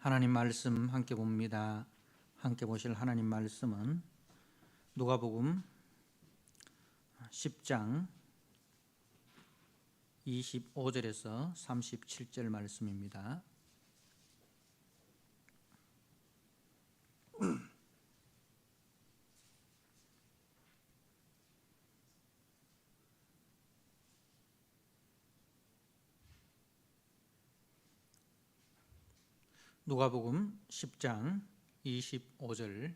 하나님 말씀 함께 봅니다. 함께 보실 하나님 말씀은 누가복음 10장 25절에서 37절 말씀입니다. 누가복음 10장 25절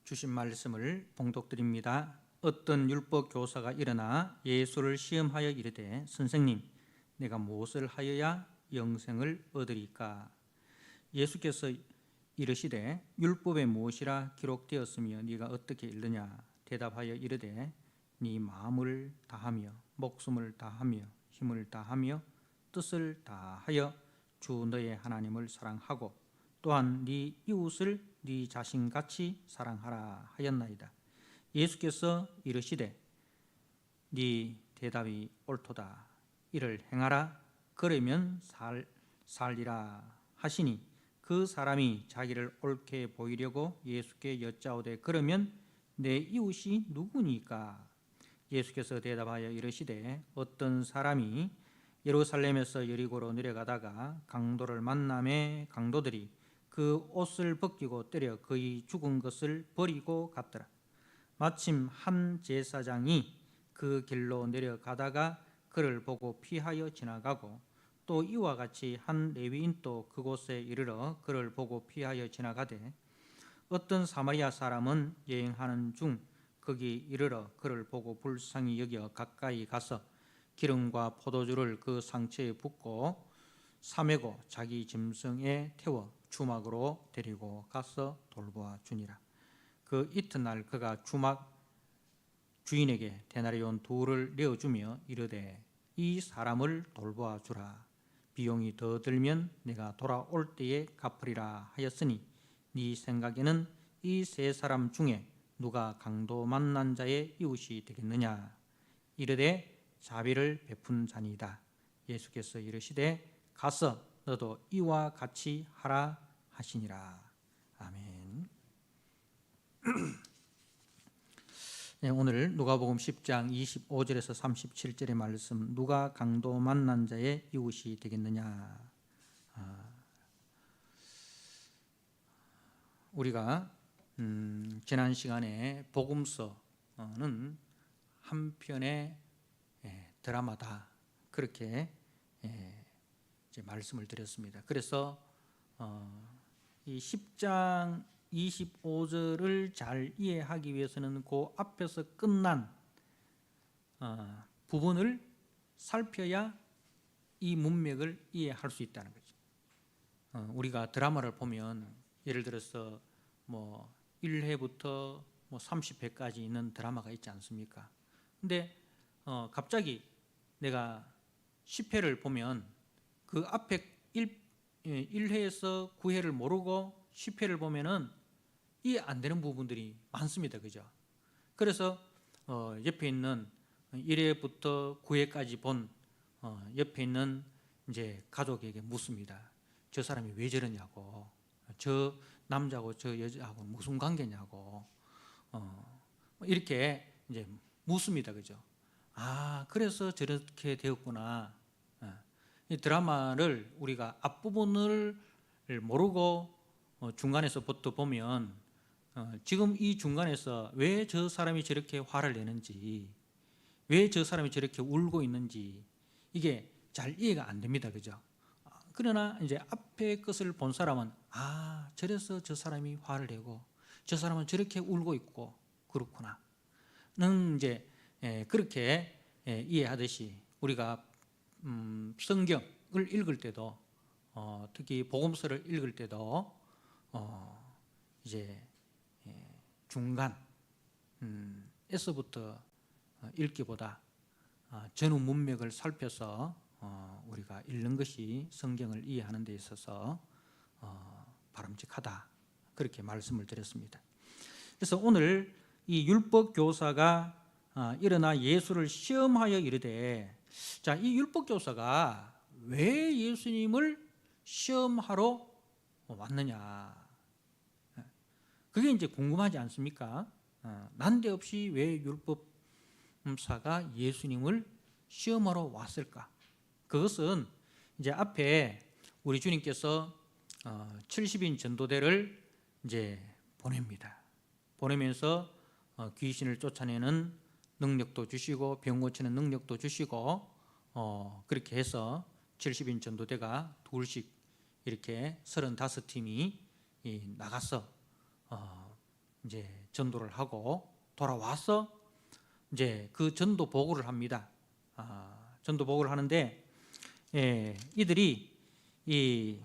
주신 말씀을 봉독드립니다. 어떤 율법 교사가 일어나 예수를 시험하여 이르되 선생님, 내가 무엇을 하여야 영생을 얻으리까? 예수께서 이르시되 율법에 무엇이라 기록되었으며 네가 어떻게 읽느냐? 대답하여 이르되 네 마음을 다하며 목숨을 다하며 힘을 다하며 뜻을 다하여 주 너의 하나님을 사랑하고 또한 네 이웃을 네 자신같이 사랑하라 하였나이다. 예수께서 이르시되 네 대답이 옳도다. 이를 행하라. 그러면 살리라 하시니 그 사람이 자기를 옳게 보이려고 예수께 여짜오되 그러면 내 이웃이 누구니까? 예수께서 대답하여 이르시되 어떤 사람이 예루살렘에서 여리고로 내려가다가 강도를 만나매 강도들이 그 옷을 벗기고 때려 그의 죽은 것을 버리고 갔더라. 마침 한 제사장이 그 길로 내려가다가 그를 보고 피하여 지나가고 또 이와 같이 한 레위인도 그곳에 이르러 그를 보고 피하여 지나가되 어떤 사마리아 사람은 여행하는 중 거기 이르러 그를 보고 불쌍히 여겨 가까이 가서 기름과 포도주를 그 상처에 붓고 사매고 자기 짐승에 태워 주막으로 데리고 가서 돌보아 주니라. 그 이튿날 그가 주막 주인에게 데나리온 둘을 내어주며 이르되 이 사람을 돌보아 주라. 비용이 더 들면 내가 돌아올 때에 갚으리라 하였으니 네 생각에는 이 세 사람 중에 누가 강도 만난 자의 이웃이 되겠느냐? 이르되 자비를 베푼 자니이다. 예수께서 이르시되 가서 너도 이와 같이 하라 하시니라. 아멘. 네, 오늘 누가복음 10장 25절에서 37절의 말씀, 누가 강도 만난 자의 이웃이 되겠느냐? 우리가 지난 시간에 복음서는 한 편의 드라마다 그렇게 이제 말씀을 드렸습니다. 그래서 이 10장 25절을 잘 이해하기 위해서는 그 앞에서 끝난 부분을 살펴야 이 문맥을 이해할 수 있다는 거죠. 우리가 드라마를 보면 예를 들어서 뭐 1회부터 뭐 30회까지 있는 드라마가 있지 않습니까? 근데 갑자기 내가 10회를 보면 그 앞에 1회에서 9회를 모르고 10회를 보면은 이해 안 되는 부분들이 많습니다. 그죠? 그래서 옆에 있는 1회부터 9회까지 본 옆에 있는 이제 가족에게 묻습니다. 저 사람이 왜 저러냐고, 저 남자하고 저 여자하고 무슨 관계냐고, 이렇게 이제 묻습니다. 그죠? 아, 그래서 저렇게 되었구나. 이 드라마를 우리가 앞부분을 모르고 중간에서부터 보면 지금 이 중간에서 왜 저 사람이 저렇게 화를 내는지, 왜 저 사람이 저렇게 울고 있는지 이게 잘 이해가 안 됩니다. 그죠? 그러나 이제 앞에 것을 본 사람은 아, 저래서 저 사람이 화를 내고 저 사람은 저렇게 울고 있고 그렇구나 는 이제 그렇게 이해하듯이 우리가 성경을 읽을 때도 특히 복음서를 읽을 때도 이제 중간에서부터 읽기보다 전후 문맥을 살펴서 우리가 읽는 것이 성경을 이해하는 데 있어서 바람직하다, 그렇게 말씀을 드렸습니다. 그래서 오늘 이 율법 교사가 일어나 예수를 시험하여 이르되 자, 이 율법 교사가 왜 예수님을 시험하러 왔느냐? 그게 이제 궁금하지 않습니까? 난데없이 왜 율법사가 예수님을 시험하러 왔을까? 그것은 이제 앞에 우리 주님께서 70인 전도대를 이제 보냅니다. 보내면서 귀신을 쫓아내는 능력도 주시고 병 고치는 능력도 주시고 그렇게 해서 70인 전도대가 둘씩 이렇게 35팀이 나가서 이제 전도를 하고 돌아와서 이제 그 전도 보고를 합니다. 전도 보고를 하는데 이들이 이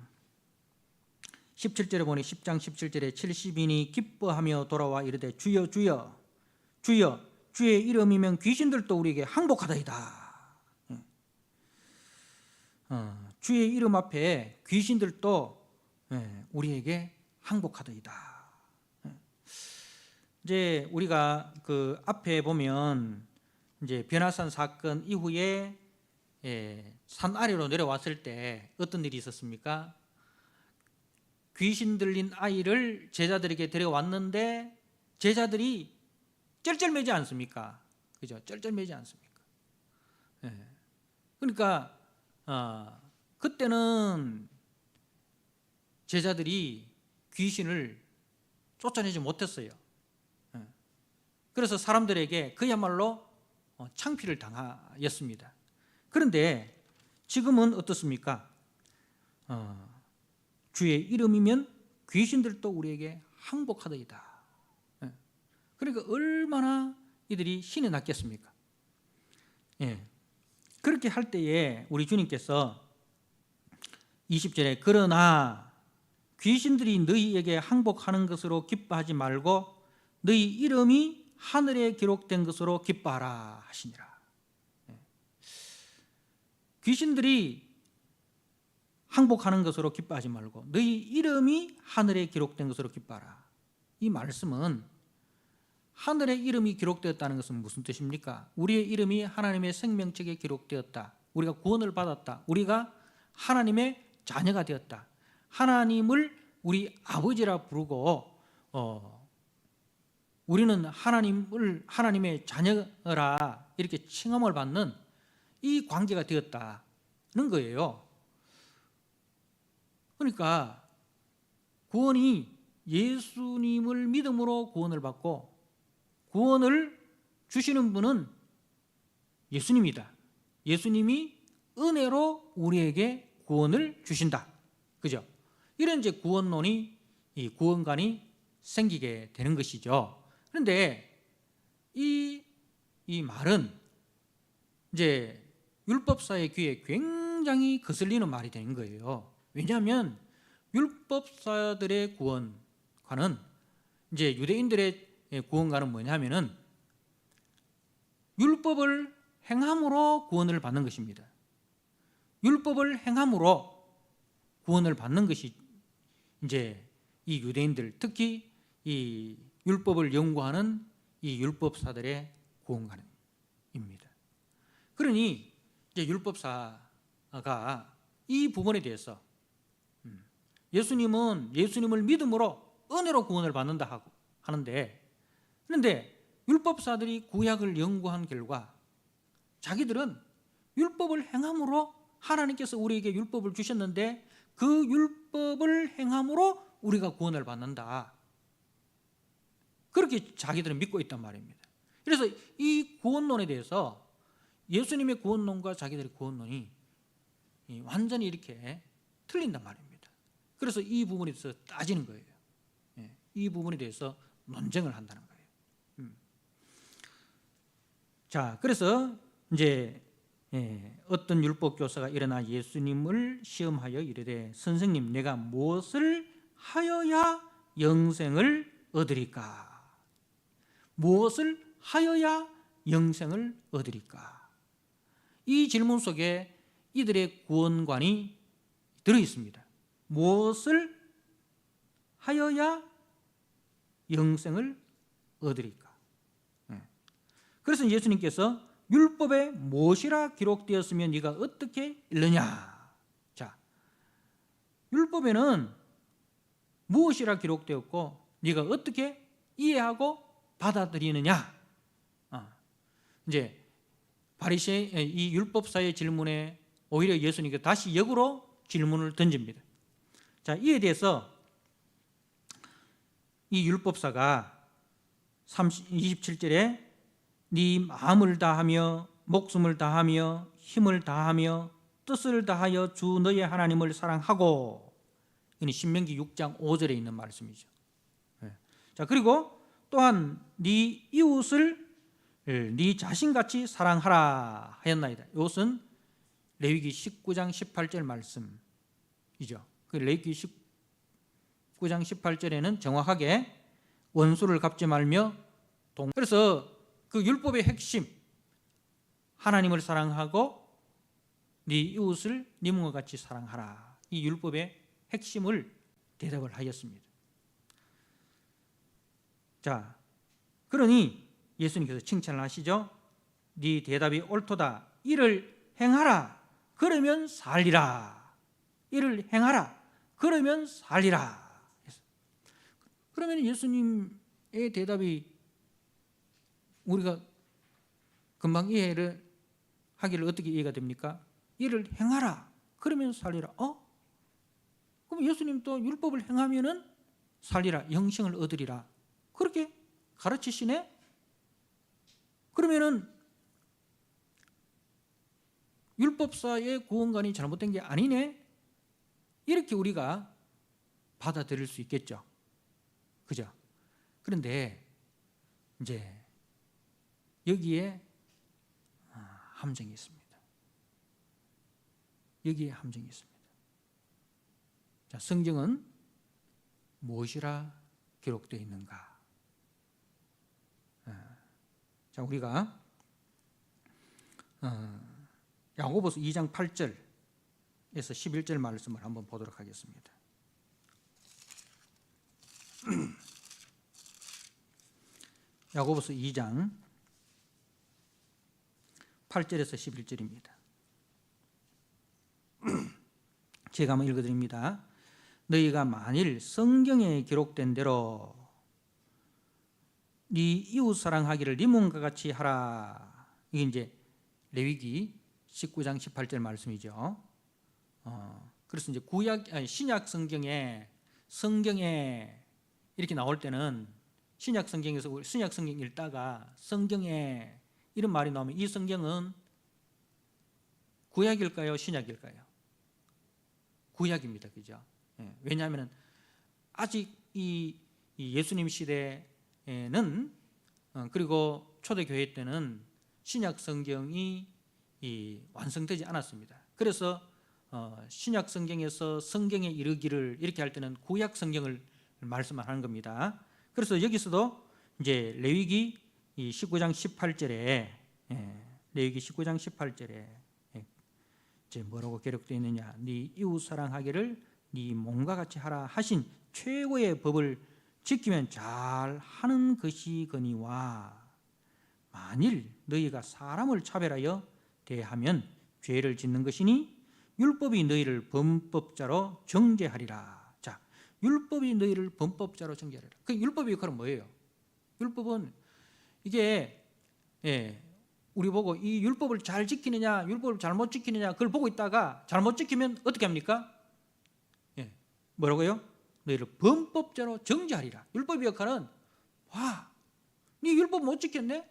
17절에 보니 10장 17절에 70인이 기뻐하며 돌아와 이르되 주여 주여 주여 주의 이름이면 귀신들도 우리에게 항복하다이다. 주의 이름 앞에 귀신들도 우리에게 항복하다이다. 이제 우리가 그 앞에 보면 이제 변화산 사건 이후에 산 아래로 내려왔을 때 어떤 일이 있었습니까? 귀신 들린 아이를 제자들에게 데려왔는데 제자들이 쩔쩔매지 않습니까? 그죠? 쩔쩔매지 않습니까? 그러니까 그때는 제자들이 귀신을 쫓아내지 못했어요. 그래서 사람들에게 그야말로 창피를 당하였습니다. 그런데 지금은 어떻습니까? 주의 이름이면 귀신들도 우리에게 항복하더이다. 그러니까 얼마나 이들이 신이 났겠습니까? 그렇게 할 때에 우리 주님께서 20절에 그러나 귀신들이 너희에게 항복하는 것으로 기뻐하지 말고 너희 이름이 하늘에 기록된 것으로 기뻐하라 하시니라. 귀신들이 항복하는 것으로 기뻐하지 말고 너희 이름이 하늘에 기록된 것으로 기뻐하라. 이 말씀은 하늘에 이름이 기록되었다는 것은 무슨 뜻입니까? 우리의 이름이 하나님의 생명책에 기록되었다. 우리가 구원을 받았다. 우리가 하나님의 자녀가 되었다. 하나님을 우리 아버지라 부르고 우리는 하나님의 자녀라 이렇게 칭함을 받는 이 관계가 되었다는 거예요. 그러니까 구원이 예수님을 믿음으로 구원을 받고 구원을 주시는 분은 예수님이다. 예수님이 은혜로 우리에게 구원을 주신다. 그죠? 이런 이제 구원론이 이 구원관이 생기게 되는 것이죠. 그런데 이 말은 이제 율법사의 귀에 굉장히 거슬리는 말이 되는 거예요. 왜냐하면 율법사들의 구원관은 이제 유대인들의 구원관은 뭐냐면은 율법을 행함으로 구원을 받는 것입니다. 율법을 행함으로 구원을 받는 것이 이제 이 유대인들, 특히 이 율법을 연구하는 이 율법사들의 구원관입니다. 그러니 이제 율법사가 이 부분에 대해서 예수님을 믿음으로 은혜로 구원을 받는다 하는데, 그런데 율법사들이 구약을 연구한 결과 자기들은 율법을 행함으로 하나님께서 우리에게 율법을 주셨는데 그 율법을 행함으로 우리가 구원을 받는다. 그렇게 자기들은 믿고 있단 말입니다. 그래서 이 구원론에 대해서 예수님의 구원론과 자기들의 구원론이 완전히 이렇게 틀린단 말입니다. 그래서 이 부분에 대해서 따지는 거예요. 이 부분에 대해서 논쟁을 한다는 거예요. 자, 그래서 이제 어떤 율법 교사가 일어나 예수님을 시험하여 이르되 선생님 내가 무엇을 하여야 영생을 얻으리까? 무엇을 하여야 영생을 얻으리까? 이 질문 속에 이들의 구원관이 들어 있습니다. 무엇을 하여야 영생을 얻으리까? 그래서 예수님께서 율법에 무엇이라 기록되었으면 네가 어떻게 읽느냐. 자, 율법에는 무엇이라 기록되었고 네가 어떻게 이해하고 받아들이느냐. 이제 바리새인 이 율법사의 질문에 오히려 예수님께 다시 역으로 질문을 던집니다. 자, 이에 대해서 이 율법사가 27절에 네 마음을 다하며 목숨을 다하며 힘을 다하며 뜻을 다하여 주 너의 하나님을 사랑하고, 이는 신명기 6장 5절에 있는 말씀이죠. 자, 그리고 또한 네 이웃을 네 자신같이 사랑하라 하였나이다. 이것은 레위기 19장 18절 말씀이죠. 그 레위기 19장 18절에는 정확하게 원수를 갚지 말며 그래서 그 율법의 핵심, 하나님을 사랑하고 네 이웃을 네 몸과 같이 사랑하라, 이 율법의 핵심을 대답을 하였습니다. 자, 그러니 예수님께서 칭찬을 하시죠. 네 대답이 옳도다. 이를 행하라. 그러면 살리라. 이를 행하라. 그러면 살리라. 그러면 예수님의 대답이 우리가 금방 이해를 하기를 어떻게 이해가 됩니까? 이를 행하라. 그러면 살리라. 그럼 예수님도 율법을 행하면은 살리라, 영생을 얻으리라, 그렇게 가르치시네? 그러면은 율법사의 구원관이 잘못된 게 아니네? 이렇게 우리가 받아들일 수 있겠죠. 그죠? 그런데 이제 여기에 함정이 있습니다. 여기에 함정이 있습니다. 자, 성경은 무엇이라 기록되어 있는가? 자, 우리가 야고보서 2장 8절에서 11절 말씀을 한번 보도록 하겠습니다. 야고보서 2장 8절에서 11절입니다. 제가 한번 읽어드립니다. 너희가 만일 성경에 기록된 대로 네 이웃 사랑하기를 네 몸과 같이 하라. 이게 이제 레위기 19장 18절 말씀이죠. 그래서 이제 신약 성경에 이렇게 나올 때는 신약 성경에서 신약 성경 읽다가 성경에 이런 말이 나오면 이 성경은 구약일까요? 신약일까요? 구약입니다. 그죠? 왜냐하면 아직 이 예수님 시대에는 그리고 초대교회 때는 신약 성경이 완성되지 않았습니다. 그래서 신약 성경에서 성경에 이르기를 이렇게 할 때는 구약 성경을 말씀하는 겁니다. 그래서 여기서도 이제 레위기 19장 18절에 레위기 19장 18절에 이제 뭐라고 기록되어 있느냐? 네 이웃 사랑하기를 네 몸과 같이 하라 하신 최고의 법을 지키면 잘 하는 것이거니와 만일 너희가 사람을 차별하여 대하면 죄를 짓는 것이니 율법이 너희를 범법자로 정죄하리라. 자, 율법이 너희를 범법자로 정죄하리라. 그 율법의 역할은 뭐예요? 율법은 이게 우리 보고 이 율법을 잘 지키느냐 율법을 잘못 지키느냐 그걸 보고 있다가 잘못 지키면 어떻게 합니까? 뭐라고요? 너희를 범법자로 정죄하리라. 율법의 역할은 네 율법 못 지켰네?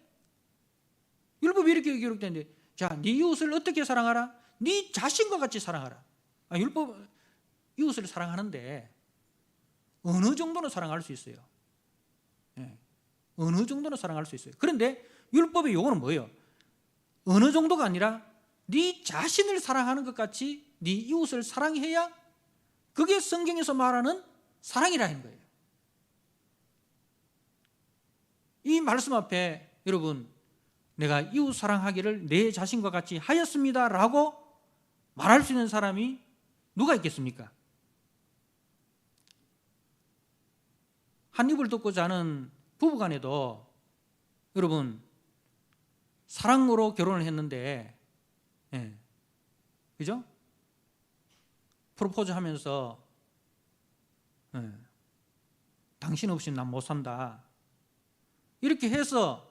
율법이 이렇게 기록되는데 자, 네 이웃을 어떻게 사랑하라? 네 자신과 같이 사랑하라. 율법 이웃을 사랑하는데 어느 정도는 사랑할 수 있어요. 어느 정도는 사랑할 수 있어요. 그런데 율법의 요구는 뭐예요? 어느 정도가 아니라 네 자신을 사랑하는 것 같이 네 이웃을 사랑해야 그게 성경에서 말하는 사랑이라는 거예요. 이 말씀 앞에 여러분 내가 이웃 사랑하기를 내 자신과 같이 하였습니다 라고 말할 수 있는 사람이 누가 있겠습니까? 한 입을 덮고 자는 부부간에도 여러분 사랑으로 결혼을 했는데, 그죠? 프로포즈 하면서 당신 없이는 난 못 산다, 이렇게 해서,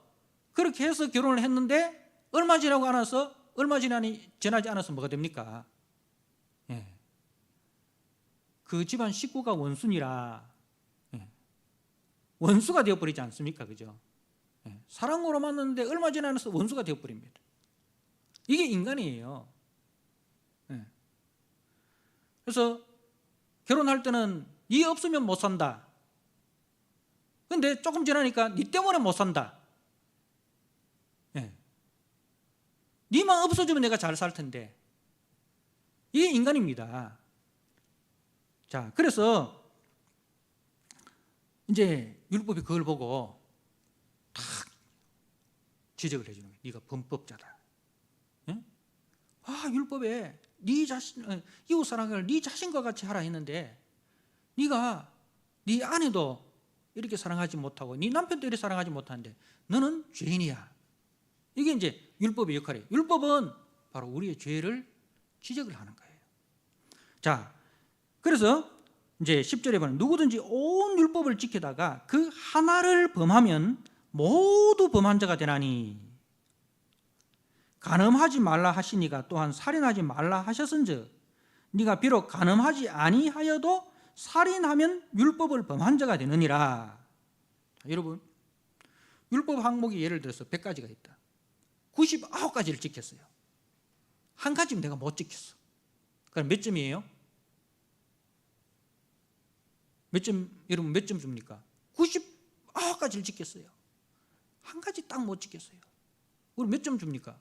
그렇게 해서 결혼을 했는데 얼마 지나지 않아서 뭐가 됩니까? 그 집안 식구가 원수니라 원수가 되어버리지 않습니까? 그죠? 사랑으로 만났는데 얼마 지나지 않아서 원수가 되어버립니다. 이게 인간이에요. 그래서 결혼할 때는 네 없으면 못 산다. 근데 조금 지나니까 네 때문에 못 산다. 네만 없어지면 내가 잘 살 텐데. 이게 인간입니다. 자, 그래서 이제 율법이 그걸 보고 탁 지적을 해주는 거예요. 네가 범법자다. 율법에 네 자신, 이웃 사랑을 네 자신과 같이 하라 했는데 네가 네 아내도 이렇게 사랑하지 못하고 네 남편도 이렇게 사랑하지 못하는데 너는 죄인이야. 이게 이제 율법의 역할이에요. 율법은 바로 우리의 죄를 지적을 하는 거예요. 자, 그래서 이제 10절에 보면 누구든지 온 율법을 지키다가 그 하나를 범하면 모두 범한 자가 되나니, 간음하지 말라 하시니가 또한 살인하지 말라 하셨은즉 네가 비록 간음하지 아니하여도 살인하면 율법을 범한 자가 되느니라. 자, 여러분, 율법 항목이 예를 들어서 100가지가 있다. 99가지를 지켰어요. 한 가지면 내가 못 지켰어. 그럼 몇 점이에요? 여러분 몇 점 줍니까? 99가지를 지켰어요. 한 가지 딱 못 지켰어요. 우리 몇 점 줍니까?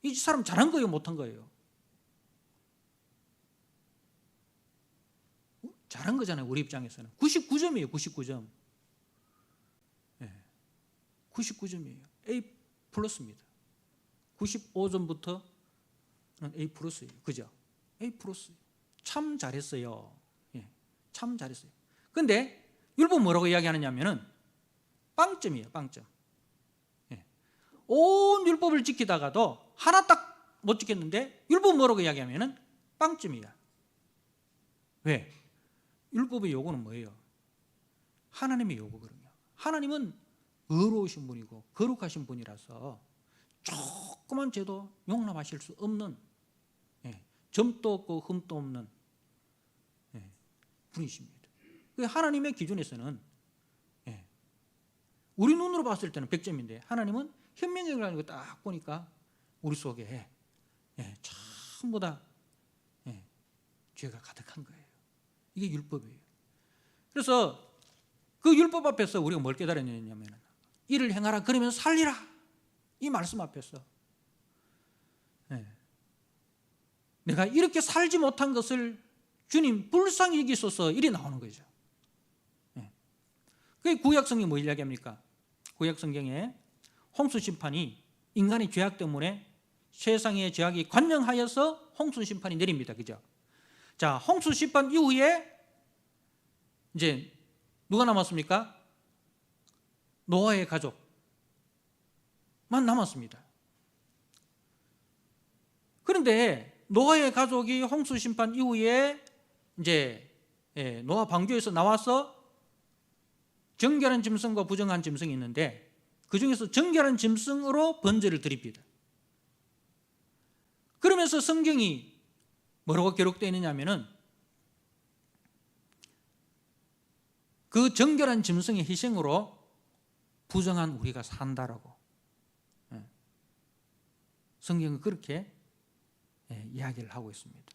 이 사람 잘한 거예요, 못한 거예요? 잘한 거잖아요, 우리 입장에서는. 99점이에요, 99점. 99점이에요. A 플러스입니다. 95점부터는 A 플러스예요. 그죠? A 플러스. 참 잘했어요. 참 잘했어요. 근데 율법 뭐라고 이야기하느냐면은 빵점이에요, 빵점. 온 율법을 지키다가도 하나 딱 못 지켰는데 율법 뭐라고 이야기하면은 빵점이야. 왜? 율법의 요구는 뭐예요? 하나님의 요구거든요. 하나님은 의로우신 분이고 거룩하신 분이라서 조그만 죄도 용납하실 수 없는, 점도 없고 흠도 없는 분이십니다. 하나님의 기준에서는 우리 눈으로 봤을 때는 100점인데 하나님은 현명력을 가지고 딱 보니까 우리 속에 전부 다 죄가 가득한 거예요. 이게 율법이에요. 그래서 그 율법 앞에서 우리가 뭘 깨달았냐면 이를 행하라 그러면 살리라, 이 말씀 앞에서 내가 이렇게 살지 못한 것을 주님 불쌍히 여기소서, 이리 나오는 거죠. 그게 구약성경이 뭐 이야기합니까? 구약성경에 홍수 심판이 인간의 죄악 때문에 세상의 죄악이 관영하여서 홍수 심판이 내립니다. 그죠? 자, 홍수 심판 이후에 이제 누가 남았습니까? 노아의 가족만 남았습니다. 그런데 노아의 가족이 홍수 심판 이후에 이제 노아 방주에서 나와서 정결한 짐승과 부정한 짐승이 있는데 그 중에서 정결한 짐승으로 번제를 드립니다. 그러면서 성경이 뭐라고 기록되어 있느냐면은 그 정결한 짐승의 희생으로 부정한 우리가 산다라고 성경은 그렇게 이야기를 하고 있습니다.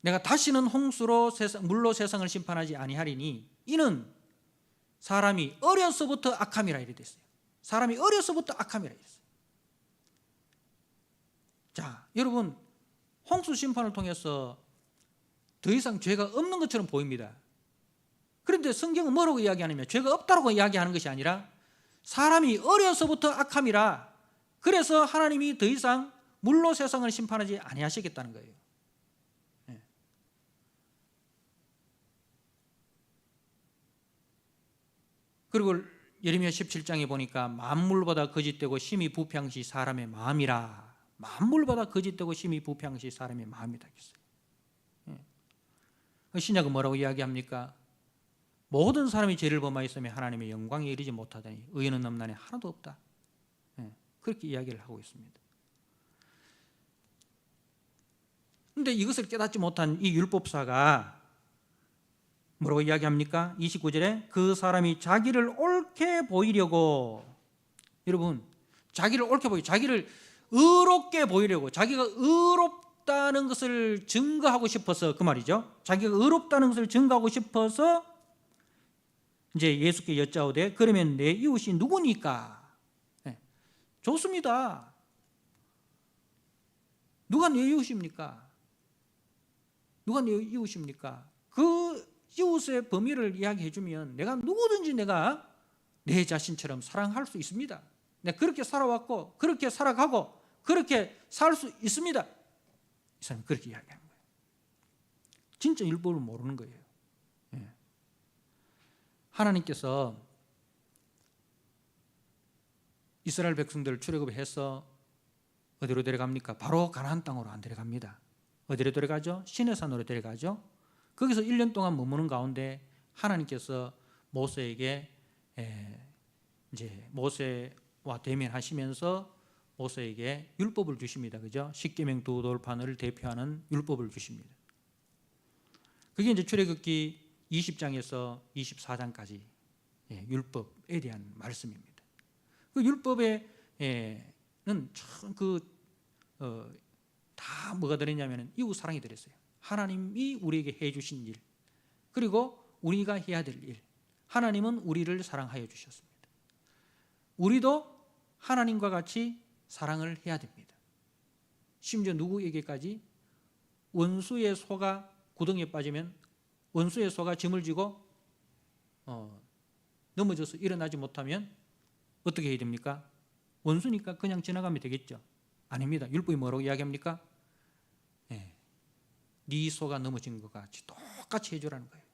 내가 다시는 물로 세상을 심판하지 아니하리니 이는 사람이 어려서부터 악함이라 이래 됐어요. 사람이 어려서부터 악함이라 이랬어요. 자, 여러분, 홍수 심판을 통해서 더 이상 죄가 없는 것처럼 보입니다. 그런데 성경은 뭐라고 이야기하냐면 죄가 없다고 이야기하는 것이 아니라 사람이 어려서부터 악함이라, 그래서 하나님이 더 이상 물로 세상을 심판하지 아니하시겠다는 거예요. 그리고 예레미야 17장에 보니까 만물보다 거짓되고 심히 부패한 것이 사람의 마음이라. 만물보다 거짓되고 심히 부패한 것이 사람의 마음이다 했어요. 신약은 뭐라고 이야기합니까? 모든 사람이 죄를 범하였으며 하나님의 영광에 이르지 못하다니 의인은 넘나니 하나도 없다. 그렇게 이야기를 하고 있습니다. 그런데 이것을 깨닫지 못한 이 율법사가 뭐라고 이야기합니까? 29절에 그 사람이 자기를 옳게 보이려고, 여러분, 자기를 옳게 보이려고, 자기를 의롭게 보이려고, 자기가 의롭다는 것을 증거하고 싶어서, 그 말이죠. 자기가 의롭다는 것을 증거하고 싶어서 이제 예수께 여짜오되 그러면 내 이웃이 누구니까? 좋습니다. 누가 내 이웃입니까? 누가 내 이웃입니까? 그 이웃의 범위를 이야기해 주면 내가 누구든지 내가 내 자신처럼 사랑할 수 있습니다. 내가 그렇게 살아왔고 그렇게 살아가고 그렇게 살 수 있습니다. 이 사람이 그렇게 이야기하는 거예요. 진짜 율법을 모르는 거예요. 하나님께서 이스라엘 백성들을 출애굽해서 어디로 데려갑니까? 바로 가나안 땅으로 안 데려갑니다. 어디로 데려가죠? 시내산으로 데려가죠. 거기서 1년 동안 머무는 가운데 하나님께서 모세에게 이제 모세와 대면하시면서 모세에게 율법을 주십니다. 그죠? 십계명 두 돌판을 대표하는 율법을 주십니다. 그게 이제 출애굽기 20장에서 24장까지 율법에 대한 말씀입니다. 그 율법에는 참 다 뭐가 들었냐면 이웃 사랑이 들었어요. 하나님이 우리에게 해주신 일, 그리고 우리가 해야 될 일. 하나님은 우리를 사랑하여 주셨습니다. 우리도 하나님과 같이 사랑을 해야 됩니다. 심지어 누구에게까지? 원수의 소가 구덩이에 빠지면 원수의 소가 짐을 지고 넘어져서 일어나지 못하면 어떻게 해야 됩니까? 원수니까 그냥 지나가면 되겠죠. 아닙니다. 율법이 뭐라고 이야기합니까? 네 소가 넘어진 것 같이 똑같이 해주라는 거예요.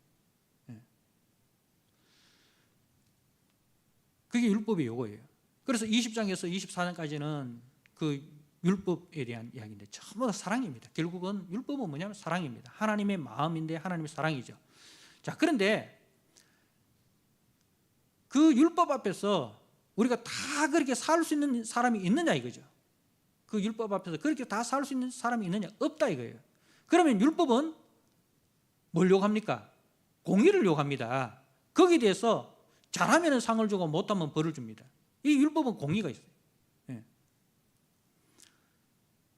그게 율법의 요구예요. 그래서 20장에서 24장까지는 그 율법에 대한 이야기인데 전부 다 사랑입니다. 결국은 율법은 뭐냐면 사랑입니다. 하나님의 마음인데 하나님의 사랑이죠. 자, 그런데 그 율법 앞에서 우리가 다 그렇게 살 수 있는 사람이 있느냐 이거죠. 그 율법 앞에서 그렇게 다 살 수 있는 사람이 있느냐? 없다 이거예요. 그러면 율법은 뭘 요구합니까? 공의를 요구합니다. 거기에 대해서 잘하면 상을 주고 못하면 벌을 줍니다. 이 율법은 공의가 있어요.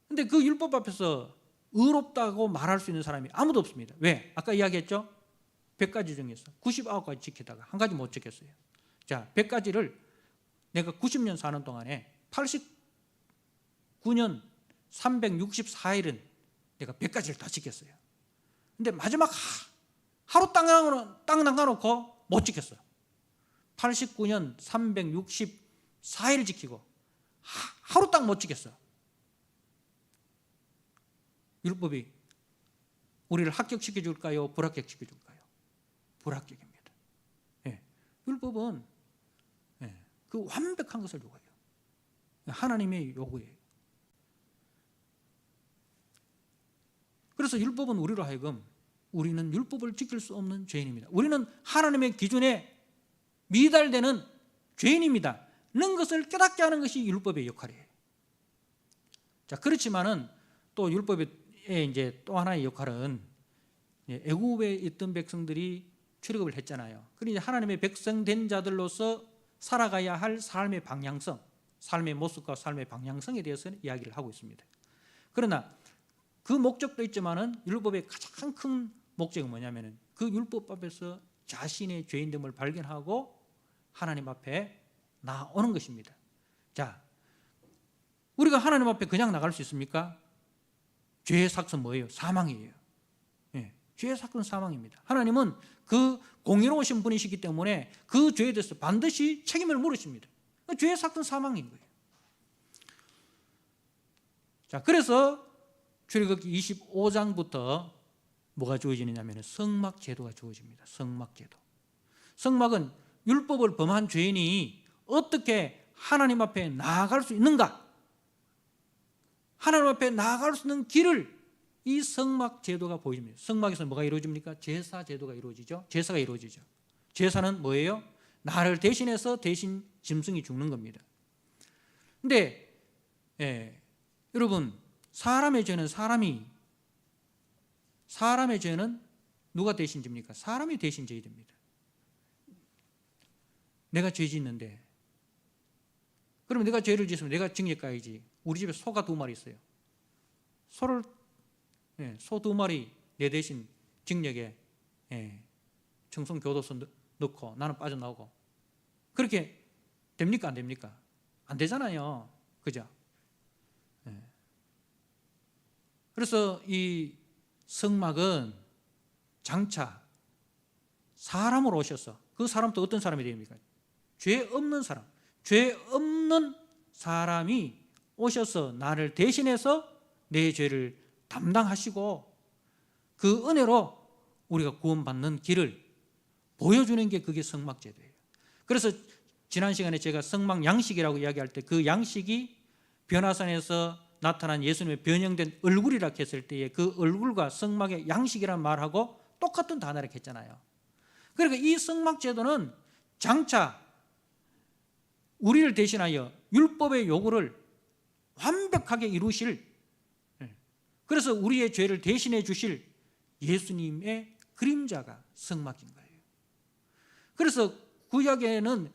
그런데 그 율법 앞에서 의롭다고 말할 수 있는 사람이 아무도 없습니다. 왜? 아까 이야기했죠? 100가지 중에서 99가지 지키다가 한 가지 못 지켰어요. 자, 100가지를 내가 90년 사는 동안에 89년 364일은 내가 100가지를 다 지켰어요. 근데 마지막 하루 땅 나가놓고 못 지켰어요. 89년 364일 지키고 하루 딱 못 지켰어요. 율법이 우리를 합격시켜 줄까요? 불합격시켜 줄까요? 불합격입니다. 율법은 그 완벽한 것을 요구해요. 하나님의 요구예요. 그래서 율법은 우리로 하여금 우리는 율법을 지킬 수 없는 죄인입니다. 우리는 하나님의 기준에 미달되는 죄인입니다. 는 것을 깨닫게 하는 것이 율법의 역할이에요. 자, 그렇지만은 또 율법의 이제 또 하나의 역할은 애굽에 있던 백성들이 출애굽을 했잖아요. 그러니 하나님의 백성 된 자들로서 살아가야 할 삶의 방향성, 삶의 모습과 삶의 방향성에 대해서는 이야기를 하고 있습니다. 그러나 그 목적도 있지만은 율법의 가장 큰 목적은 뭐냐면은 그 율법 앞에서 자신의 죄인됨을 발견하고 하나님 앞에 나오는 것입니다. 자, 우리가 하나님 앞에 그냥 나갈 수 있습니까? 죄의 삭은 뭐예요? 사망이에요. 죄의 삭은 사망입니다. 하나님은 그 공의로우신 분이시기 때문에 그 죄에 대해서 반드시 책임을 물으십니다. 죄의 삭은 사망인 거예요. 자, 그래서 출애굽기 25장부터 뭐가 주어지느냐면 성막 제도가 주어집니다. 성막 제도. 성막은 율법을 범한 죄인이 어떻게 하나님 앞에 나아갈 수 있는가? 하나님 앞에 나아갈 수 있는 길을 이 성막 제도가 보여줍니다. 성막에서 뭐가 이루어집니까? 제사 제도가 이루어지죠. 제사가 이루어지죠. 제사는 뭐예요? 나를 대신해서 대신 짐승이 죽는 겁니다. 근데 여러분, 사람의 죄는 누가 대신 집니까? 사람이 대신 져야 됩니다. 내가 죄 짓는데, 그럼 내가 죄를 짓으면 내가 징역 가야지. 우리 집에 소가 2마리 있어요. 소 2마리 내 대신 징역에 청송교도소 넣고 나는 빠져나오고, 그렇게 됩니까? 안 됩니까? 안 되잖아요. 그죠? 그래서 이 성막은 장차 사람으로 오셔서, 그 사람도 어떤 사람이 됩니까? 죄 없는 사람, 죄 없는 사람이 오셔서 나를 대신해서 내 죄를 담당하시고 그 은혜로 우리가 구원받는 길을 보여주는 게 그게 성막제도예요. 그래서 지난 시간에 제가 성막 양식이라고 이야기할 때 그 양식이 변화산에서 나타난 예수님의 변형된 얼굴이라 했을 때에 그 얼굴과 성막의 양식이라는 말하고 똑같은 단어를 했잖아요. 그러니까 이 성막제도는 장차 우리를 대신하여 율법의 요구를 완벽하게 이루실, 그래서 우리의 죄를 대신해 주실 예수님의 그림자가 성막인 거예요. 그래서 구약에는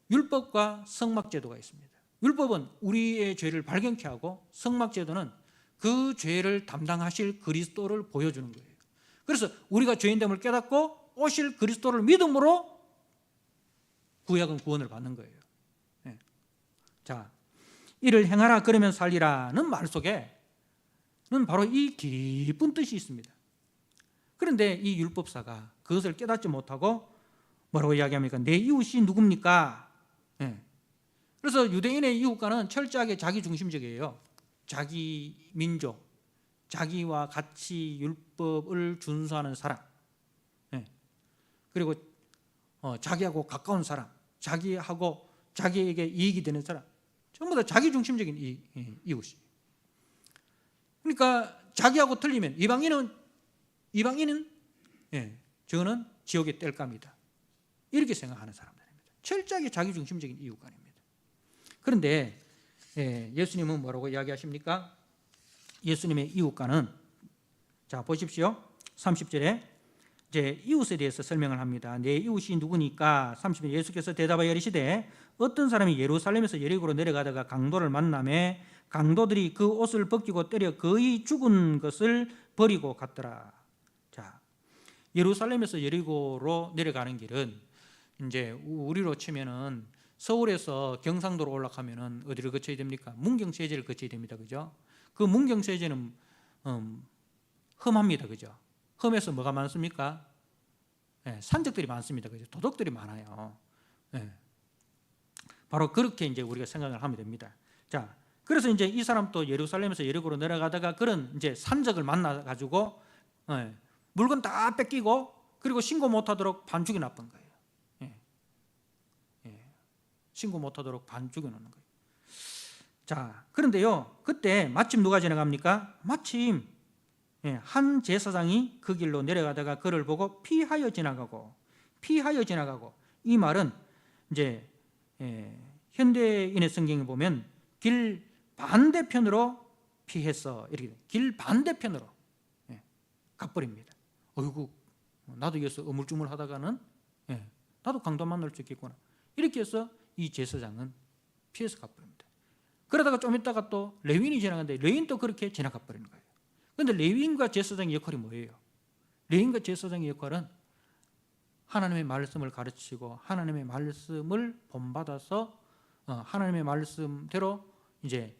율법과 성막제도가 있습니다. 율법은 우리의 죄를 발견케 하고 성막제도는 그 죄를 담당하실 그리스도를 보여주는 거예요. 그래서 우리가 죄인됨을 깨닫고 오실 그리스도를 믿음으로 구약은 구원을 받는 거예요. 자, 이를 행하라 그러면 살리라는 말 속에는 바로 이 깊은 뜻이 있습니다. 그런데 이 율법사가 그것을 깨닫지 못하고 뭐라고 이야기합니까? 내 이웃이 누굽니까? 그래서 유대인의 이웃과는 철저하게 자기중심적이에요. 자기 민족, 자기와 같이 율법을 준수하는 사람, 그리고 자기하고 가까운 사람, 자기하고 자기에게 이익이 되는 사람, 전부 다 자기중심적인 이웃이. 그러니까 자기하고 틀리면 이방인은 저는 지옥의 뗄감이다, 이렇게 생각하는 사람들입니다. 철저하게 자기중심적인 이웃관입니다. 그런데 예수님은 뭐라고 이야기하십니까? 예수님의 이웃관은, 자 보십시오. 30절에 이제 이웃에 대해서 설명을 합니다. 내 이웃이 누구니까? 30절 예수께서 대답하여 이르시되 어떤 사람이 예루살렘에서 여리고로 내려가다가 강도를 만나매 강도들이 그 옷을 벗기고 때려 거의 죽은 것을 버리고 갔더라. 자, 예루살렘에서 여리고로 내려가는 길은 이제 우리로 치면은 서울에서 경상도로 올라가면은 어디를 거쳐야 됩니까? 문경세제를 거쳐야 됩니다. 그죠? 그 문경세제는 험합니다. 그죠? 험에서 뭐가 많습니까? 산적들이 많습니다. 그죠? 도둑들이 많아요. 바로 그렇게 이제 우리가 생각을 하면 됩니다. 자, 그래서 이제 이 사람도 예루살렘에서 여리고로 내려가다가 그런 이제 산적을 만나 가지고 물건 다 뺏기고 그리고 신고 못하도록 반죽이 나쁜 거예요. 신고 못하도록 반죽여 놓는 거예요. 자, 그런데요, 그때 마침 누가 지나갑니까? 마침 한 제사장이 그 길로 내려가다가 그를 보고 피하여 지나가고, 이 말은 이제 현대인의 성경에 보면 길 반대편으로 피했어, 이렇게 길 반대편으로 가버립니다. 어이구, 나도 여기서 어물쭈물하다가는 나도 강도 만날 수 있겠구나, 이렇게 해서 이 제사장은 피해서 가버립니다. 그러다가 좀 있다가 또 레위인이 지나가는데 레위인도 그렇게 지나가 버리는 거예요. 그런데 레위인과 제사장의 역할이 뭐예요? 레위인과 제사장의 역할은 하나님의 말씀을 가르치고 하나님의 말씀을 본받아서 하나님의 말씀대로 이제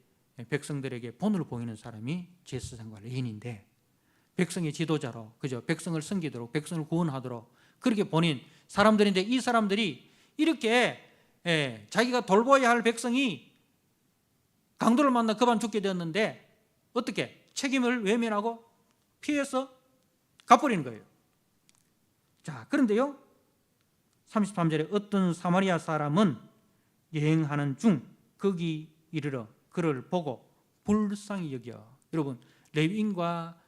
백성들에게 본을 보이는 사람이 제사장과 레위인인데, 백성의 지도자로, 그죠? 백성을 섬기도록, 백성을 구원하도록 그렇게 보낸 사람들인데, 이 사람들이 이렇게 자기가 돌보아야 할 백성이 강도를 만나 그만 죽게 되었는데 어떻게 책임을 외면하고 피해서 가버리는 거예요. 자, 그런데요, 33절에 어떤 사마리아 사람은 여행하는 중 거기 이르러 그를 보고 불쌍히 여겨. 여러분, 레위인과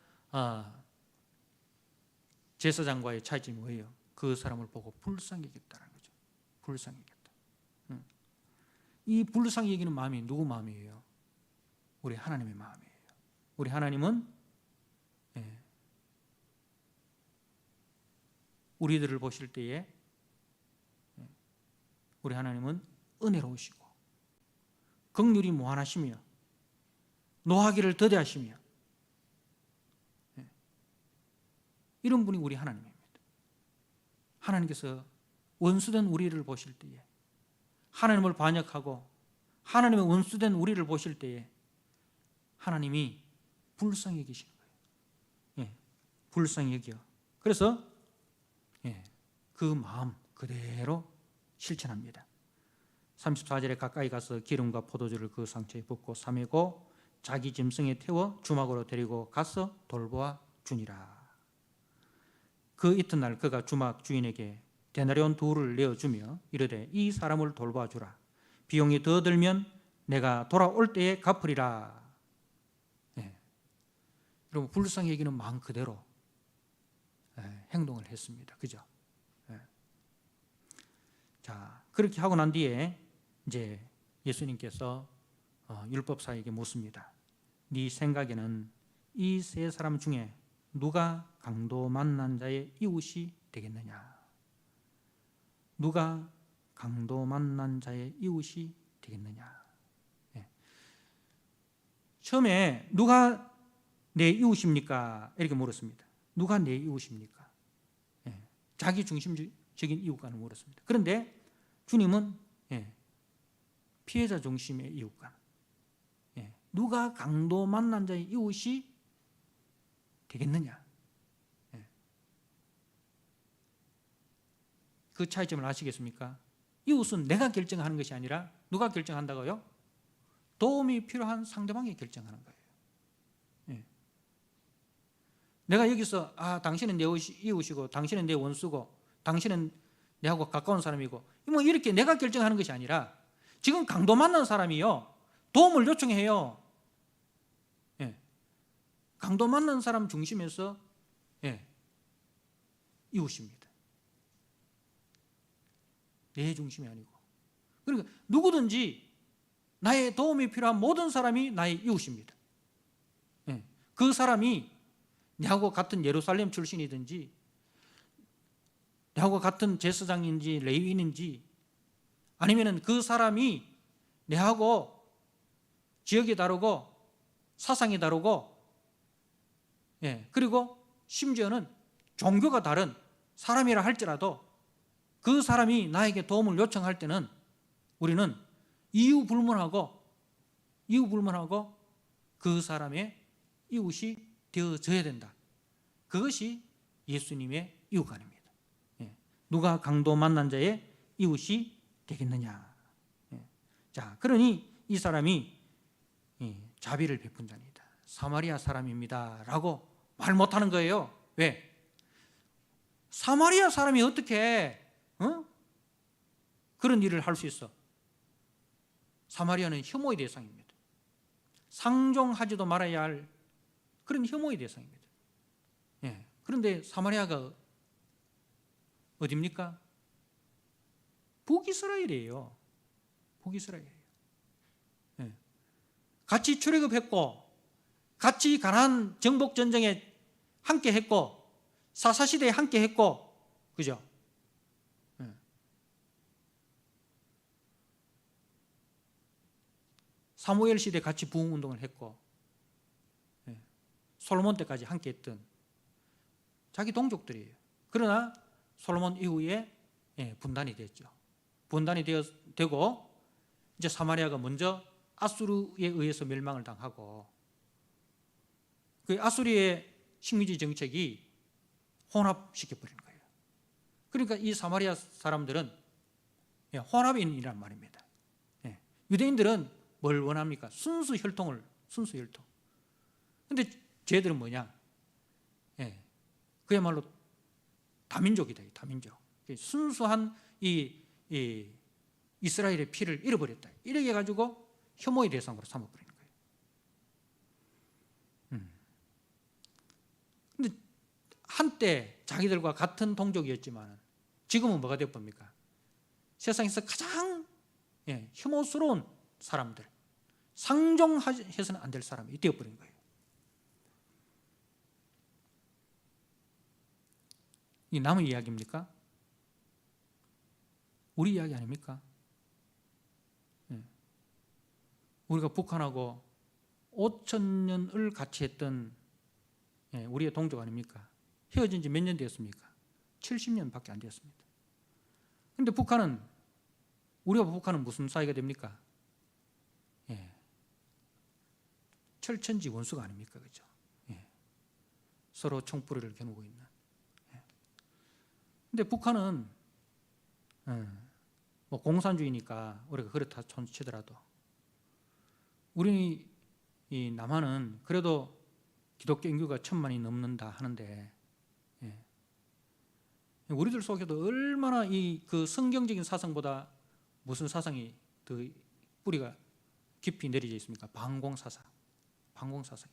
제사장과의 차이점이 뭐예요? 그 사람을 보고 불쌍히 여겼다는 거죠. 불쌍히 여겼다. 이 불쌍히 여기는 마음이 누구 마음이에요? 우리 하나님의 마음이에요. 우리 하나님은 우리들을 보실 때에 우리 하나님은 은혜로우시고 긍휼이 무한하시며 노하기를 더디하시며 이런 분이 우리 하나님입니다. 하나님께서 원수된 우리를 보실 때에, 하나님을 반역하고 하나님의 원수된 우리를 보실 때에 하나님이 불쌍히 여기시는 거예요. 불쌍히 여겨. 그래서 그 마음 그대로 실천합니다. 34절에 가까이 가서 기름과 포도주를 그 상처에 붓고 사매고 자기 짐승에 태워 주막으로 데리고 가서 돌보아 주니라. 그 이튿날 그가 주막 주인에게 데나리온 2를 내어주며 이르되 이 사람을 돌보아 주라. 비용이 더 들면 내가 돌아올 때에 갚으리라. 여러분, 불쌍히 여기는 마음 그대로 행동을 했습니다. 그죠? 자, 그렇게 하고 난 뒤에 이제 예수님께서 율법사에게 묻습니다. 네 생각에는 이 세 사람 중에 누가 강도 만난 자의 이웃이 되겠느냐? 누가 강도 만난 자의 이웃이 되겠느냐? 처음에 누가 내 이웃입니까? 이렇게 물었습니다. 누가 내 이웃입니까? 자기 중심적인 이웃관을 물었습니다. 그런데 주님은 피해자 중심의 이웃관, 누가 강도 만난 자의 이웃이 되겠느냐? 그 차이점을 아시겠습니까? 이웃은 내가 결정하는 것이 아니라 누가 결정한다고요? 도움이 필요한 상대방이 결정하는 거예요. 내가 여기서 당신은 내 이웃이고 당신은 내 원수고 당신은 내하고 가까운 사람이고 뭐 이렇게 내가 결정하는 것이 아니라 지금 강도 만난 사람이요 도움을 요청해요. 강도 만난 사람 중심에서 이웃입니다. 내 중심이 아니고. 그러니까 누구든지 나의 도움이 필요한 모든 사람이 나의 이웃입니다. 그 사람이 내하고 같은 예루살렘 출신이든지 내하고 같은 제사장인지 레위인인지 아니면 그 사람이 내하고 지역이 다르고 사상이 다르고 그리고 심지어는 종교가 다른 사람이라 할지라도 그 사람이 나에게 도움을 요청할 때는 우리는 이유 불문하고 그 사람의 이웃이 되어져야 된다. 그것이 예수님의 이웃관입니다. 누가 강도 만난 자의 이웃이 되겠느냐? 자, 그러니 이 사람이 자비를 베푼 자입니다. 사마리아 사람입니다라고 말 못하는 거예요. 왜? 사마리아 사람이 어떻게 그런 일을 할 수 있어? 사마리아는 혐오의 대상입니다. 상종하지도 말아야 할 그런 혐오의 대상입니다. 그런데 사마리아가 어디입니까? 북이스라엘이에요. 북이스라엘이에요. 같이 출애굽했고 같이 가나안 정복 전쟁에 함께 했고 사사시대에 함께 했고 그죠? 사무엘 시대 같이 부흥운동을 했고 솔로몬 때까지 함께 했던 자기 동족들이에요. 그러나 솔로몬 이후에 분단이 됐죠. 분단이 되고 이제 사마리아가 먼저 아수르에 의해서 멸망을 당하고 그 아수리의 식민지 정책이 혼합시켜버린 거예요. 그러니까 이 사마리아 사람들은 혼합인이란 말입니다. 유대인들은 뭘 원합니까? 순수 혈통. 근데 쟤들은 뭐냐? 그야말로 다민족이다. 다민족. 순수한 이 이스라엘의 피를 잃어버렸다. 이렇게 해가지고 혐오의 대상으로 삼아버리는 거예요. 근데 한때 자기들과 같은 동족이었지만 지금은 뭐가 되어봅니까? 세상에서 가장 혐오스러운 사람들, 상종해서는 안 될 사람이 되어버린 거예요. 이 남의 이야기입니까? 우리 이야기 아닙니까? 우리가 북한하고 5,000년을 같이 했던 우리의 동족 아닙니까? 헤어진 지 몇 년 되었습니까? 70년밖에 안 되었습니다. 그런데 우리와 북한은 무슨 사이가 됩니까? 철천지 원수가 아닙니까? 그죠? 서로 총뿌리를 겨누고 있는. 근데 북한은 뭐 공산주의니까 우리가 그렇다 치더라도 우리 이 남한은 그래도 기독교 인구가 1,000만이 넘는다 하는데 우리들 속에도 얼마나 그 성경적인 사상보다 무슨 사상이 더 뿌리가 깊이 내려져 있습니까? 방공사상이 있습니다.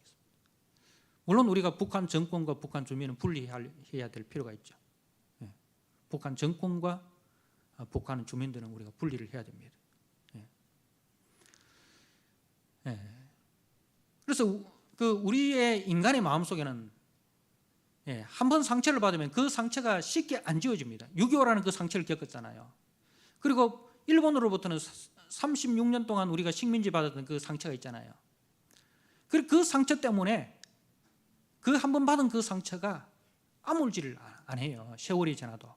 물론 우리가 북한 정권과 북한 주민은 분리해야 될 필요가 있죠. 북한 정권과 북한 주민들은 우리가 분리를 해야 됩니다. 그래서 우리의 인간의 마음속에는 한번 상처를 받으면 그 상처가 쉽게 안 지워집니다. 6.25라는 그 상처를 겪었잖아요. 그리고 일본으로부터는 36년 동안 우리가 식민지 받았던 그 상처가 있잖아요. 그리고 그 상처 때문에 그 한 번 받은 그 상처가 아물지를 안 해요. 세월이 지나도.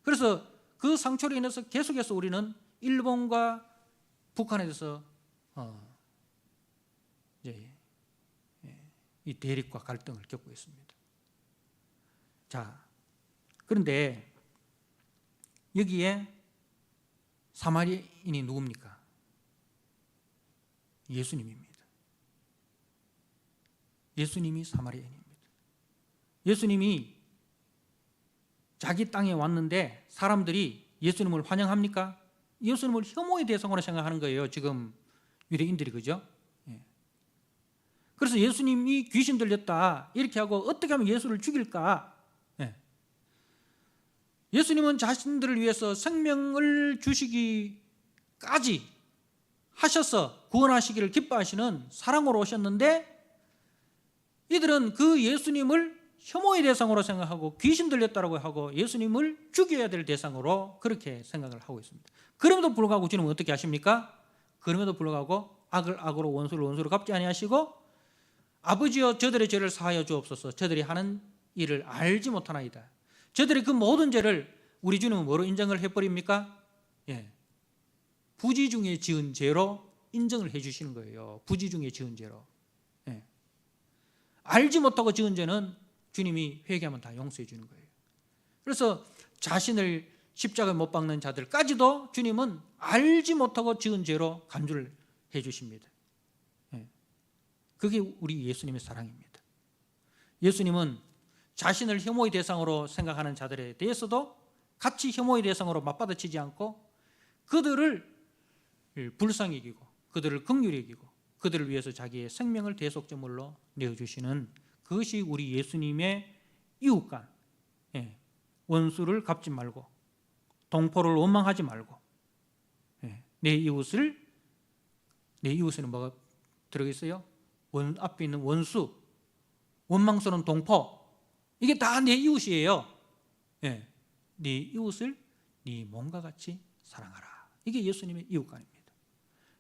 그래서 그 상처로 인해서 계속해서 우리는 일본과 북한에 대해서 이제 이 대립과 갈등을 겪고 있습니다. 자, 그런데 여기에 사마리아인이 누굽니까? 예수님입니다. 예수님이 사마리아인입니다. 예수님이 자기 땅에 왔는데 사람들이 예수님을 환영합니까? 예수님을 혐오의 대상으로 생각하는 거예요. 지금 유대인들이, 그죠? 그래서 예수님이 귀신 들렸다 이렇게 하고 어떻게 하면 예수를 죽일까? 예수님은 자신들을 위해서 생명을 주시기까지 하셔서 구원하시기를 기뻐하시는 사랑으로 오셨는데 이들은 그 예수님을 혐오의 대상으로 생각하고 귀신 들렸다고 하고 예수님을 죽여야 될 대상으로 그렇게 생각을 하고 있습니다. 그럼에도 불구하고 주님은 어떻게 하십니까? 그럼에도 불구하고 악을 악으로 원수를 원수로 갚지 아니하시고 아버지여 저들의 죄를 사하여 주옵소서. 저들이 하는 일을 알지 못하나이다. 저들의 그 모든 죄를 우리 주님은 뭐로 인정을 해버립니까? 부지 중에 지은 죄로 인정을 해주시는 거예요. 부지 중에 지은 죄로. 알지 못하고 지은 죄는 주님이 회개하면 다 용서해 주는 거예요. 그래서 자신을 십자가에 못 박는 자들까지도 주님은 알지 못하고 지은 죄로 간주를 해 주십니다. 그게 우리 예수님의 사랑입니다. 예수님은 자신을 혐오의 대상으로 생각하는 자들에 대해서도 같이 혐오의 대상으로 맞받아치지 않고 그들을 불쌍히 여기고 그들을 긍휼히 여기고 그들을 위해서 자기의 생명을 대속제물로 내어주시는 그것이 우리 예수님의 이웃간, 원수를 갚지 말고 동포를 원망하지 말고 내 이웃에는 뭐가 들어있어요? 앞에 있는 원수, 원망스러운 동포, 이게 다 내 이웃이에요. 네 이웃을 네 몸과 같이 사랑하라. 이게 예수님의 이웃간입니다.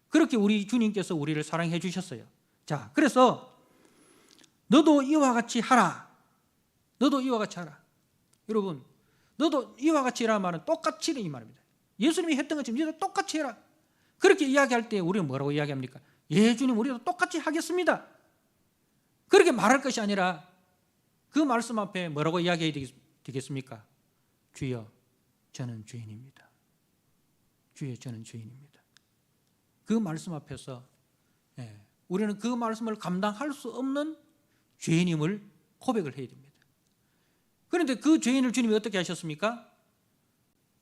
그렇게 우리 주님께서 우리를 사랑해 주셨어요. 자, 그래서 너도 이와 같이 하라. 너도 이와 같이 하라. 여러분, 너도 이와 같이 하라 말은 똑같이 이 말입니다. 예수님이 했던 것처럼 너도 똑같이 해라. 그렇게 이야기할 때 우리는 뭐라고 이야기합니까? 예, 주님, 우리도 똑같이 하겠습니다. 그렇게 말할 것이 아니라 그 말씀 앞에 뭐라고 이야기해야 되겠습니까? 주여, 저는 죄인입니다. 주여, 저는 죄인입니다. 그 말씀 앞에서 우리는 그 말씀을 감당할 수 없는 죄인임을 고백을 해야 됩니다. 그런데 그 죄인을 주님이 어떻게 하셨습니까?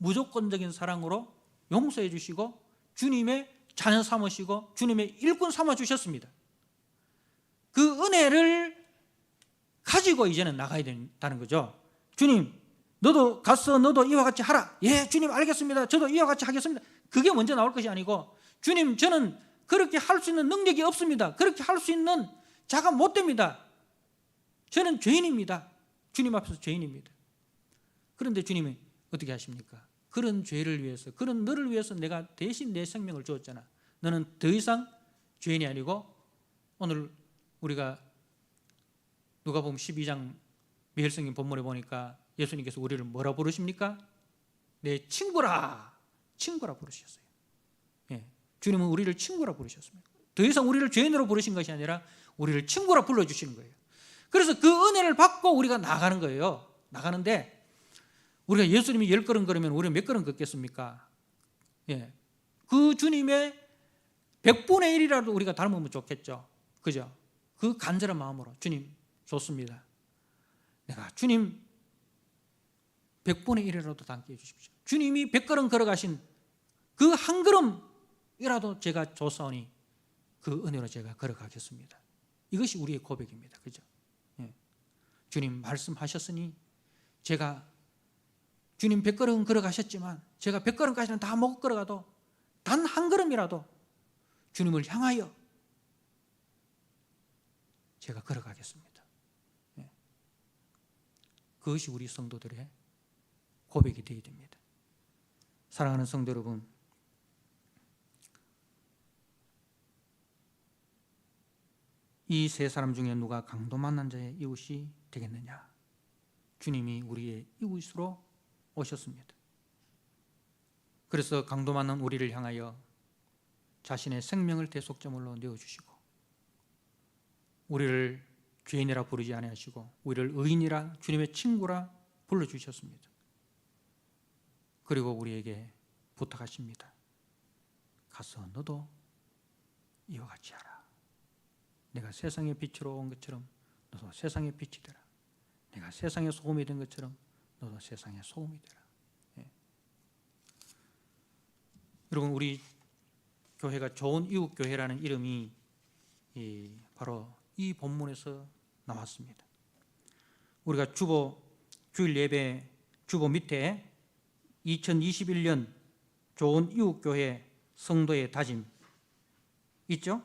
무조건적인 사랑으로 용서해 주시고 주님의 자녀 삼으시고 주님의 일꾼 삼아 주셨습니다. 그 은혜를 가지고 이제는 나가야 된다는 거죠. 주님, 너도 가서 너도 이와 같이 하라. 예, 주님 알겠습니다. 저도 이와 같이 하겠습니다. 그게 먼저 나올 것이 아니고, 주님, 저는 그렇게 할 수 있는 능력이 없습니다. 그렇게 할 수 있는 자가 못 됩니다. 저는 죄인입니다. 주님 앞에서 죄인입니다. 그런데 주님이 어떻게 하십니까? 그런 죄를 위해서, 그런 너를 위해서 내가 대신 내 생명을 주었잖아. 너는 더 이상 죄인이 아니고, 오늘 우리가 누가복음 12장 미헬성경 본문에 보니까 예수님께서 우리를 뭐라 부르십니까? 내 친구라 부르셨어요. 예, 주님은 우리를 친구라 부르셨습니다. 더 이상 우리를 죄인으로 부르신 것이 아니라 우리를 친구라 불러주시는 거예요. 그래서 그 은혜를 받고 우리가 나가는 거예요. 나가는데 우리가 예수님이 10걸음 걸으면 우리가 몇 걸음 걷겠습니까? 예, 그 주님의 100분의 1이라도 우리가 닮으면 좋겠죠. 그죠? 그 간절한 마음으로 주님 좋습니다. 내가 주님 100분의 1이라도 닮게 해주십시오. 주님이 100걸음 걸어가신 그 한 걸음이라도 제가 조사오니 그 은혜로 제가 걸어가겠습니다. 이것이 우리의 고백입니다. 그죠? 예. 주님 말씀하셨으니 제가 주님 100걸음 걸어가셨지만 제가 100걸음까지는 다 못 걸어가도 단 한 걸음이라도 주님을 향하여 제가 걸어가겠습니다. 예. 그것이 우리 성도들의 고백이 되어야 됩니다. 사랑하는 성도 여러분, 이 세 사람 중에 누가 강도 만난 자의 이웃이 되겠느냐? 주님이 우리의 이웃으로 오셨습니다. 그래서 강도 만난 우리를 향하여 자신의 생명을 대속제물로 내어주시고 우리를 죄인이라 부르지 아니하시고 우리를 의인이라 주님의 친구라 불러주셨습니다. 그리고 우리에게 부탁하십니다. 가서 너도 이와 같이 하라. 내가 세상의 빛으로 온 것처럼 너도 세상의 빛이 되라. 내가 세상의 소금이 된 것처럼 너도 세상의 소금이 되라. 예. 여러분, 우리 교회가 좋은 이웃 교회라는 이름이 바로 이 본문에서 나왔습니다. 우리가 주일 예배 주보 밑에 2021년 좋은 이웃 교회 성도의 다짐 있죠?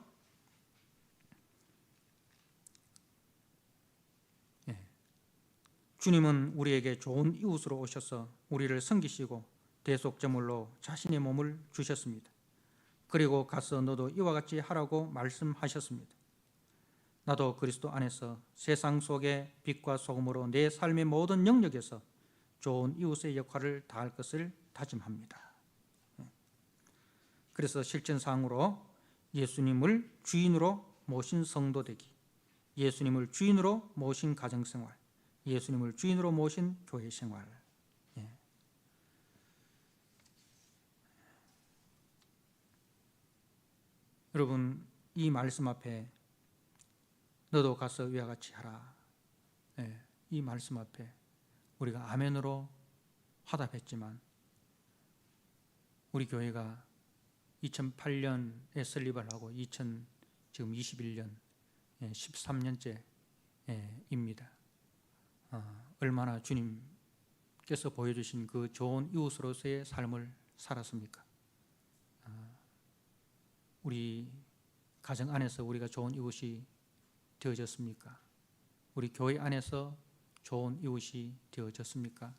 예. 주님은 우리에게 좋은 이웃으로 오셔서 우리를 섬기시고 대속제물로 자신의 몸을 주셨습니다. 그리고 가서 너도 이와 같이 하라고 말씀하셨습니다. 나도 그리스도 안에서 세상 속의 빛과 소금으로 내 삶의 모든 영역에서 좋은 이웃의 역할을 다할 것을 다짐합니다. 그래서 실천사항으로 예수님을 주인으로 모신 성도 되기, 예수님을 주인으로 모신 가정생활, 예수님을 주인으로 모신 교회생활. 여러분, 이 말씀 앞에 너도 가서 이와 같이 하라. 이 말씀 앞에 우리가 아멘으로 화답했지만 우리 교회가 2008년에 설립을 하고 지금 21년 13년째입니다. 얼마나 주님께서 보여주신 그 좋은 이웃으로서의 삶을 살았습니까? 우리 가정 안에서 우리가 좋은 이웃이 되어졌습니까? 우리 교회 안에서 좋은 이웃이 되어졌습니까?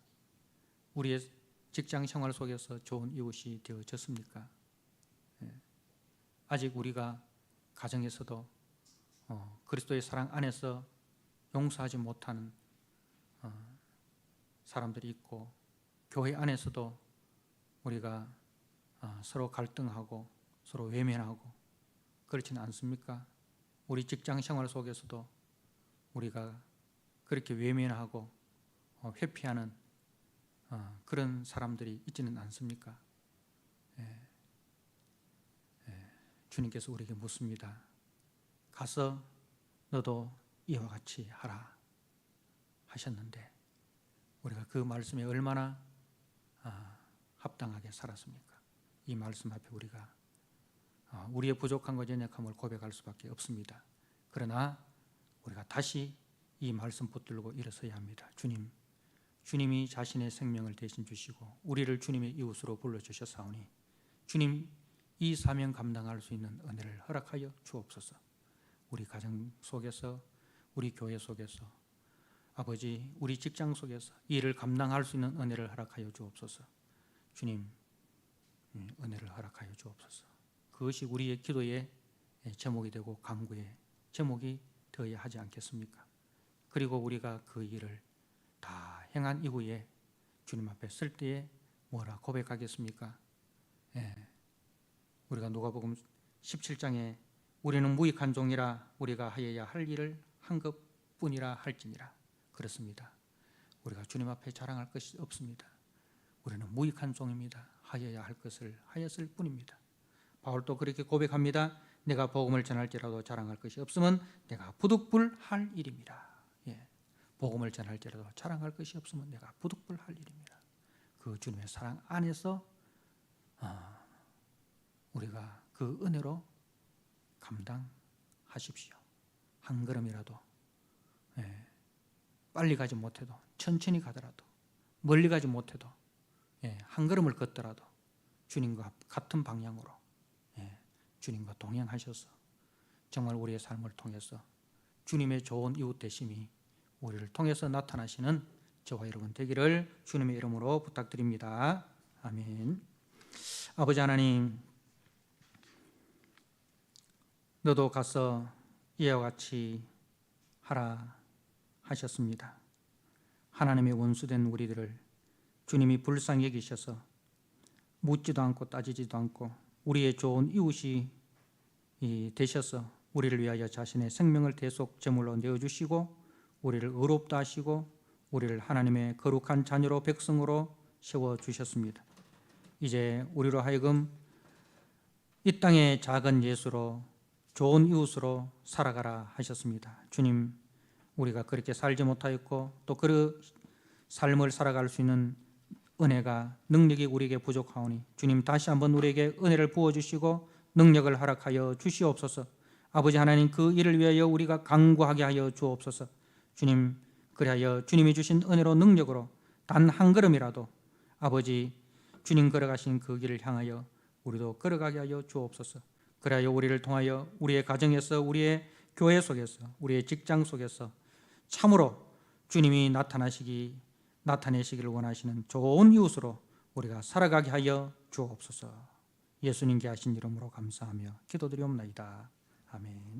우리의 직장 생활 속에서 좋은 이웃이 되어졌습니까? 아직 우리가 가정에서도 그리스도의 사랑 안에서 용서하지 못하는 사람들이 있고, 교회 안에서도 우리가 서로 갈등하고 서로 외면하고 그렇지는 않습니까? 우리 직장 생활 속에서도 우리가 그렇게 외면하고 회피하는 그런 사람들이 있지는 않습니까? 주님께서 우리에게 묻습니다. 가서 너도 이와 같이 하라 하셨는데 우리가 그 말씀에 얼마나 합당하게 살았습니까? 이 말씀 앞에 우리가 우리의 부족함과 연약함을 고백할 수밖에 없습니다. 그러나 우리가 다시 이 말씀 붙들고 일어서야 합니다. 주님이 자신의 생명을 대신 주시고 우리를 주님의 이웃으로 불러주셨사오니 주님 이 사명 감당할 수 있는 은혜를 허락하여 주옵소서. 우리 가정 속에서, 우리 교회 속에서, 아버지 우리 직장 속에서 이 일을 감당할 수 있는 은혜를 허락하여 주옵소서. 주님 은혜를 허락하여 주옵소서. 그것이 우리의 기도의 제목이 되고 간구의 제목이 되어야 하지 않겠습니까? 그리고 우리가 그 일을 다 행한 이후에 주님 앞에 설 때에 뭐라 고백하겠습니까? 우리가 누가복음 17장에 우리는 무익한 종이라 우리가 하여야 할 일을 한 것뿐이라 할지니라. 그렇습니다. 우리가 주님 앞에 자랑할 것이 없습니다. 우리는 무익한 종입니다. 하여야 할 것을 하였을 뿐입니다. 바울도 그렇게 고백합니다. 내가 복음을 전할지라도 자랑할 것이 없으면 내가 부득불할 일입니다. 복음을 전할지라도 자랑할 것이 없으면 내가 부득불할 일입니다. 그 주님의 사랑 안에서 우리가 그 은혜로 감당하십시오. 한 걸음이라도 빨리 가지 못해도 천천히 가더라도 멀리 가지 못해도 한 걸음을 걷더라도 주님과 같은 방향으로 주님과 동행하셔서 정말 우리의 삶을 통해서 주님의 좋은 이웃 되심이 우리를 통해서 나타나시는 저와 여러분 되기를 주님의 이름으로 부탁드립니다. 아멘. 아버지 하나님, 너도 가서 이와 같이 하라 하셨습니다. 하나님의 원수된 우리들을 주님이 불쌍히 여기셔서 묻지도 않고 따지지도 않고 우리의 좋은 이웃이 되셔서 우리를 위하여 자신의 생명을 대속 제물로 내어주시고 우리를 의롭다 하시고 우리를 하나님의 거룩한 자녀로 백성으로 세워주셨습니다. 이제 우리로 하여금 이 땅의 작은 예수로 좋은 이웃으로 살아가라 하셨습니다. 주님, 우리가 그렇게 살지 못하였고 또 그 삶을 살아갈 수 있는 은혜가 능력이 우리에게 부족하오니 주님 다시 한번 우리에게 은혜를 부어주시고 능력을 허락하여 주시옵소서. 아버지 하나님, 그 일을 위하여 우리가 간구하게 하여 주옵소서. 주님, 그리하여 주님이 주신 은혜로 능력으로 단 한 걸음이라도 아버지 주님 걸어가신 그 길을 향하여 우리도 걸어가게 하여 주옵소서. 그리하여 우리를 통하여 우리의 가정에서, 우리의 교회 속에서, 우리의 직장 속에서 참으로 주님이 나타내시기를 원하시는 좋은 이웃으로 우리가 살아가게 하여 주옵소서. 예수님께 하신 이름으로 감사하며 기도드리옵나이다. 아멘.